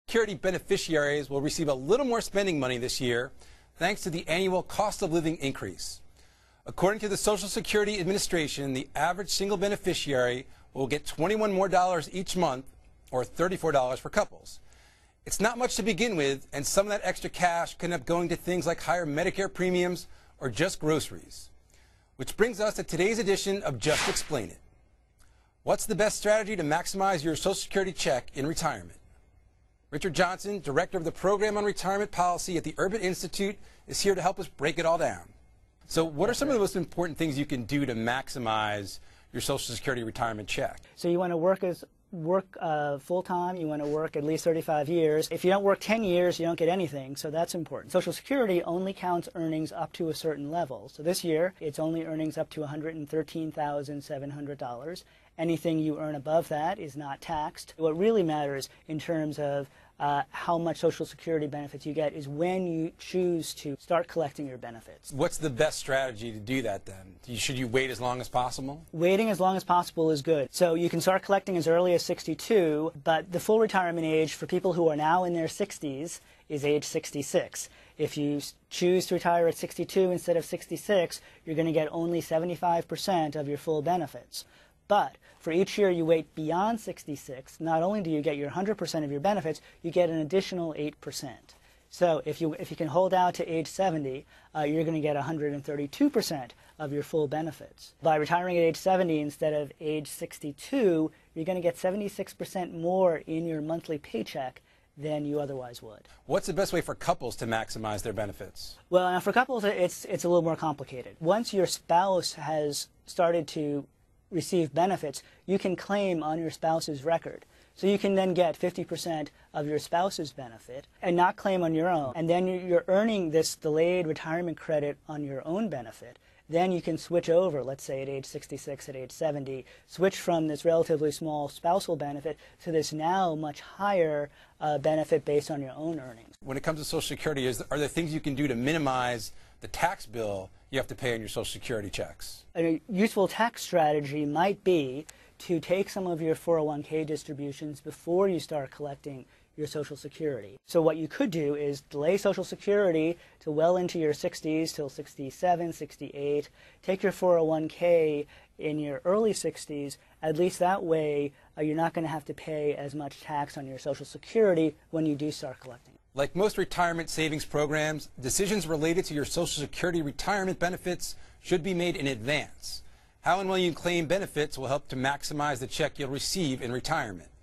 Security beneficiaries will receive a little more spending money this year thanks to the annual cost of living increase. According to the Social Security Administration, the average single beneficiary will get $21 more each month, or $34 for couples. It's not much to begin with, and some of that extra cash can end up going to things like higher Medicare premiums or just groceries. Which brings us to today's edition of Just Explain It. What's the best strategy to maximize your Social Security check in retirement? Richard Johnson, Director of the Program on Retirement Policy at the Urban Institute, is here to help us break it all down. So what are some of the most important things you can do to maximize your Social Security retirement check? So you want to work full-time, you want to work at least 35 years. If you don't work 10 years, you don't get anything, so that's important. Social Security only counts earnings up to a certain level. So this year, it's only earnings up to $113,700. Anything you earn above that is not taxed. What really matters in terms of how much Social Security benefits you get is when you choose to start collecting your benefits. What's the best strategy to do that then? Should you wait as long as possible? Waiting as long as possible is good. So you can start collecting as early as 62, but the full retirement age for people who are now in their 60s is age 66. If you choose to retire at 62 instead of 66, you're going to get only 75% of your full benefits. But for each year you wait beyond 66, not only do you get your 100% of your benefits, you get an additional 8%. So if you can hold out to age 70, you're going to get 132% of your full benefits. By retiring at age 70 instead of age 62, you're going to get 76% more in your monthly paycheck than you otherwise would. What's the best way for couples to maximize their benefits? Well, now for couples, it's a little more complicated. Once your spouse has started to receive benefits, you can claim on your spouse's record. So you can then get 50% of your spouse's benefit and not claim on your own. And then you're earning this delayed retirement credit on your own benefit. Then you can switch over, let's say at age 66, at age 70, switch from this relatively small spousal benefit to this now much higher benefit based on your own earnings. When it comes to Social Security, are there things you can do to minimize the tax bill you have to pay on your Social Security checks? A useful tax strategy might be to take some of your 401k distributions before you start collecting your Social Security. So what you could do is delay Social Security to well into your 60s, till 67, 68, take your 401k in your early 60s. At least that way you're not going to have to pay as much tax on your Social Security when you do start collecting. Like most retirement savings programs, decisions related to your Social Security retirement benefits should be made in advance. How and when you claim benefits will help to maximize the check you'll receive in retirement.